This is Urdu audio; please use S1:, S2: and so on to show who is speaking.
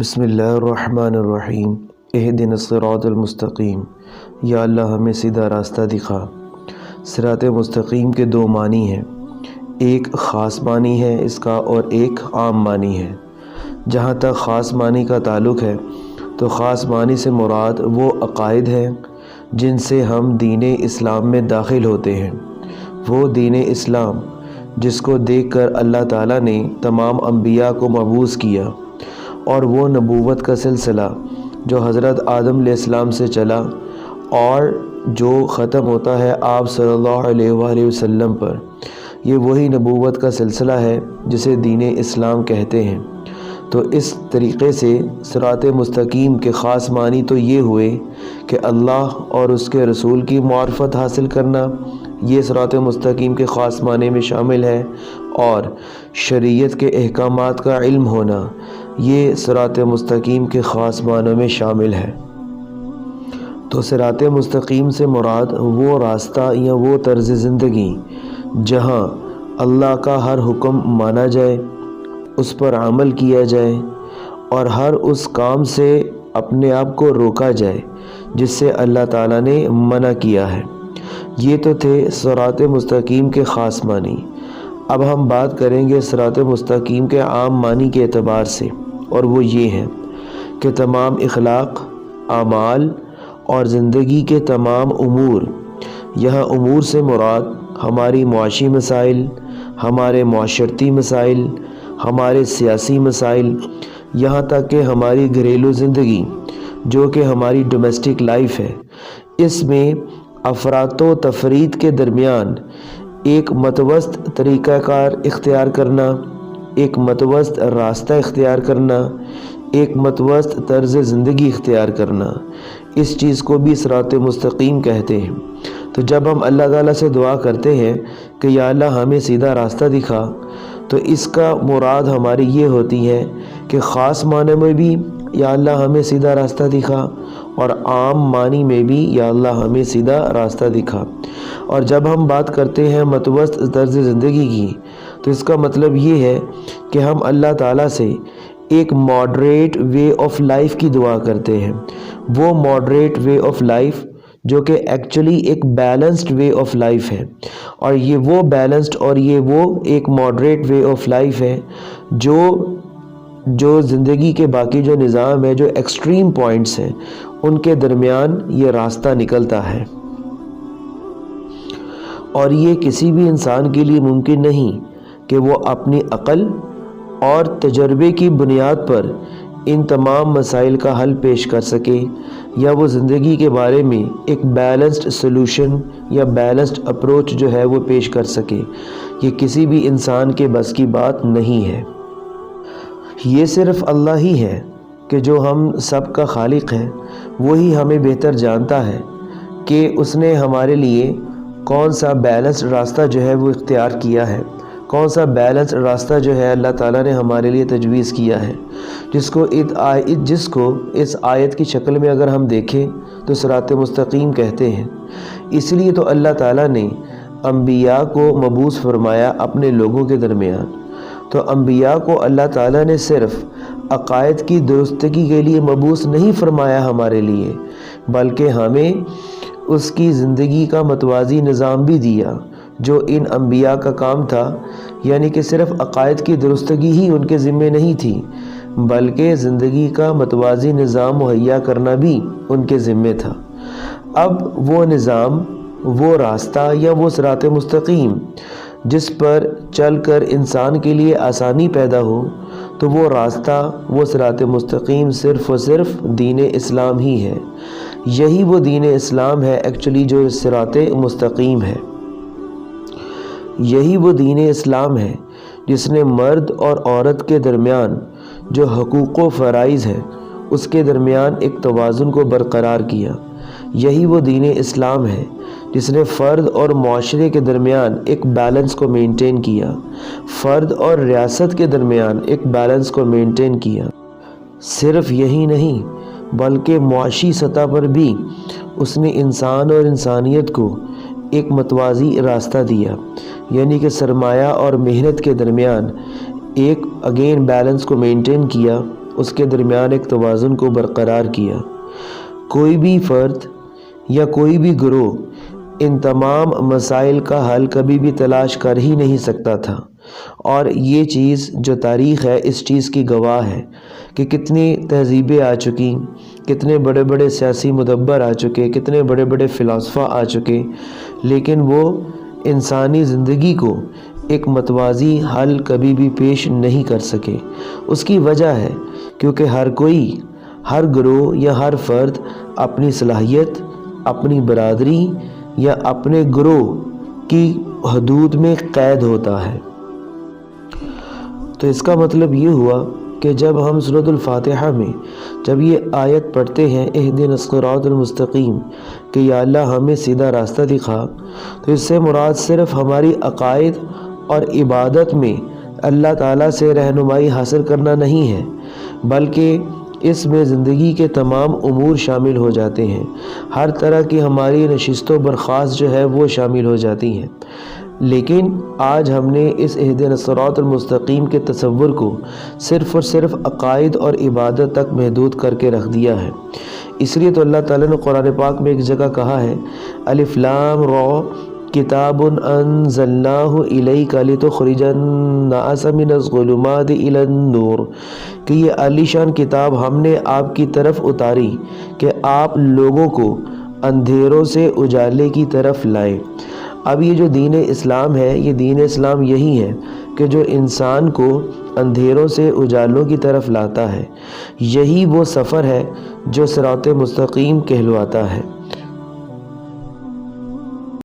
S1: بسم اللہ الرحمن الرحیم اہدنا الصراط المستقیم۔ یا اللہ ہمیں سیدھا راستہ دکھا۔ صراط مستقیم کے دو معنی ہیں، ایک خاص معنی ہے اس کا اور ایک عام معنی ہے۔ جہاں تک خاص معنی کا تعلق ہے تو خاص معنی سے مراد وہ عقائد ہیں جن سے ہم دین اسلام میں داخل ہوتے ہیں۔ وہ دین اسلام جس کو دیکھ کر اللہ تعالیٰ نے تمام انبیاء کو مبعوث کیا، اور وہ نبوت کا سلسلہ جو حضرت آدم علیہ السلام سے چلا اور جو ختم ہوتا ہے آپ صلی اللہ علیہ وآلہ وسلم پر، یہ وہی نبوت کا سلسلہ ہے جسے دین اسلام کہتے ہیں۔ تو اس طریقے سے صراط مستقیم کے خاص معنی تو یہ ہوئے کہ اللہ اور اس کے رسول کی معرفت حاصل کرنا، یہ صراط مستقیم کے خاص معنی میں شامل ہے، اور شریعت کے احکامات کا علم ہونا یہ صراط مستقیم کے خاص معنوں میں شامل ہے۔ تو صراط مستقیم سے مراد وہ راستہ یا وہ طرز زندگی جہاں اللہ کا ہر حکم مانا جائے، اس پر عمل کیا جائے، اور ہر اس کام سے اپنے آپ کو روکا جائے جس سے اللہ تعالیٰ نے منع کیا ہے۔ یہ تو تھے صراط مستقیم کے خاص معنی۔ اب ہم بات کریں گے صراط مستقیم کے عام معنی کے اعتبار سے، اور وہ یہ ہے کہ تمام اخلاق، اعمال اور زندگی کے تمام امور، یہاں امور سے مراد ہماری معاشی مسائل، ہمارے معاشرتی مسائل، ہمارے سیاسی مسائل، یہاں تک کہ ہماری گھریلو زندگی جو کہ ہماری ڈومیسٹک لائف ہے، اس میں افراط و تفرید کے درمیان ایک متوسط طریقہ کار اختیار کرنا، ایک متوسط راستہ اختیار کرنا، ایک متوسط طرز زندگی اختیار کرنا، اس چیز کو بھی صراط مستقیم کہتے ہیں۔ تو جب ہم اللہ تعالیٰ سے دعا کرتے ہیں کہ یا اللہ ہمیں سیدھا راستہ دکھا، تو اس کا مراد ہماری یہ ہوتی ہے کہ خاص معنی میں بھی یا اللہ ہمیں سیدھا راستہ دکھا، اور عام معنی میں بھی یا اللہ ہمیں سیدھا راستہ دکھا۔ اور جب ہم بات کرتے ہیں متوسط طرز زندگی کی، تو اس کا مطلب یہ ہے کہ ہم اللہ تعالیٰ سے ایک ماڈریٹ وے آف لائف کی دعا کرتے ہیں۔ وہ ماڈریٹ وے آف لائف جو کہ ایکچولی ایک بیلنسڈ وے آف لائف ہے، اور یہ وہ بیلنسڈ اور یہ وہ ایک ماڈریٹ وے آف لائف ہے جو زندگی کے باقی جو نظام ہے، جو ایکسٹریم پوائنٹس ہیں، ان کے درمیان یہ راستہ نکلتا ہے۔ اور یہ کسی بھی انسان کے لیے ممکن نہیں کہ وہ اپنی عقل اور تجربے کی بنیاد پر ان تمام مسائل کا حل پیش کر سکے، یا وہ زندگی کے بارے میں ایک بیلنسڈ سلوشن یا بیلنسڈ اپروچ جو ہے وہ پیش کر سکے۔ یہ کسی بھی انسان کے بس کی بات نہیں ہے۔ یہ صرف اللہ ہی ہے کہ جو ہم سب کا خالق ہے، وہی ہمیں بہتر جانتا ہے کہ اس نے ہمارے لیے کون سا بیلنسڈ راستہ جو ہے وہ اختیار کیا ہے، کون سا بیلنسڈ راستہ جو ہے اللہ تعالیٰ نے ہمارے لیے تجویز کیا ہے، جس کو اس آیت کی شکل میں اگر ہم دیکھیں تو صراط مستقیم کہتے ہیں۔ اس لیے تو اللہ تعالیٰ نے انبیاء کو مبعوث فرمایا اپنے لوگوں کے درمیان۔ تو انبیاء کو اللہ تعالیٰ نے صرف عقائد کی درستگی کے لیے مبعوث نہیں فرمایا ہمارے لیے، بلکہ ہمیں اس کی زندگی کا متوازی نظام بھی دیا جو ان انبیاء کا کام تھا۔ یعنی کہ صرف عقائد کی درستگی ہی ان کے ذمے نہیں تھی، بلکہ زندگی کا متوازی نظام مہیا کرنا بھی ان کے ذمے تھا۔ اب وہ نظام، وہ راستہ یا وہ صراط مستقیم جس پر چل کر انسان کے لیے آسانی پیدا ہو، تو وہ راستہ، وہ صراط مستقیم صرف و صرف دین اسلام ہی ہے۔ یہی وہ دین اسلام ہے ایکچولی جو صراط مستقیم ہے۔ یہی وہ دین اسلام ہے جس نے مرد اور عورت کے درمیان جو حقوق و فرائض ہیں اس کے درمیان ایک توازن کو برقرار کیا۔ یہی وہ دین اسلام ہے جس نے فرد اور معاشرے کے درمیان ایک بیلنس کو مینٹین کیا، فرد اور ریاست کے درمیان ایک بیلنس کو مینٹین کیا۔ صرف یہی نہیں بلکہ معاشی سطح پر بھی اس نے انسان اور انسانیت کو ایک متوازی راستہ دیا، یعنی کہ سرمایہ اور محنت کے درمیان ایک بیلنس کو مینٹین کیا، اس کے درمیان ایک توازن کو برقرار کیا۔ کوئی بھی فرد یا کوئی بھی گروہ ان تمام مسائل کا حل کبھی بھی تلاش کر ہی نہیں سکتا تھا، اور یہ چیز جو تاریخ ہے اس چیز کی گواہ ہے کہ کتنی تہذیبیں آ چکی، کتنے بڑے بڑے سیاسی مدبر آ چکے، کتنے بڑے بڑے فلاسفہ آ چکے، لیکن وہ انسانی زندگی کو ایک متوازی حل کبھی بھی پیش نہیں کر سکے۔ اس کی وجہ ہے کیونکہ ہر گروہ یا ہر فرد اپنی صلاحیت، اپنی برادری یا اپنے گروہ کی حدود میں قید ہوتا ہے۔ تو اس کا مطلب یہ ہوا کہ جب ہم سورۃ الفاتحہ میں جب یہ آیت پڑھتے ہیں اہدنا الصراط المستقیم کہ یا اللہ ہمیں سیدھا راستہ دکھا، تو اس سے مراد صرف ہماری عقائد اور عبادت میں اللہ تعالیٰ سے رہنمائی حاصل کرنا نہیں ہے، بلکہ اس میں زندگی کے تمام امور شامل ہو جاتے ہیں۔ ہر طرح کی ہماری نشست و برخاست جو ہے وہ شامل ہو جاتی ہیں۔ لیکن آج ہم نے اس اہدنا الصراط المستقیم کے تصور کو صرف اور صرف عقائد اور عبادت تک محدود کر کے رکھ دیا ہے۔ اس لیے تو اللہ تعالیٰ نے قرآن پاک میں ایک جگہ کہا ہے الف لام را کتاب انزلناہ الیک لتخرج الناس من الظلمات الی النور، کہ یہ عالی شان کتاب ہم نے آپ کی طرف اتاری کہ آپ لوگوں کو اندھیروں سے اجالے کی طرف لائیں۔ اب یہ جو دین اسلام ہے، یہ دین اسلام یہی ہے کہ جو انسان کو اندھیروں سے اجالوں کی طرف لاتا ہے، یہی وہ سفر ہے جو صراط مستقیم کہلواتا ہے۔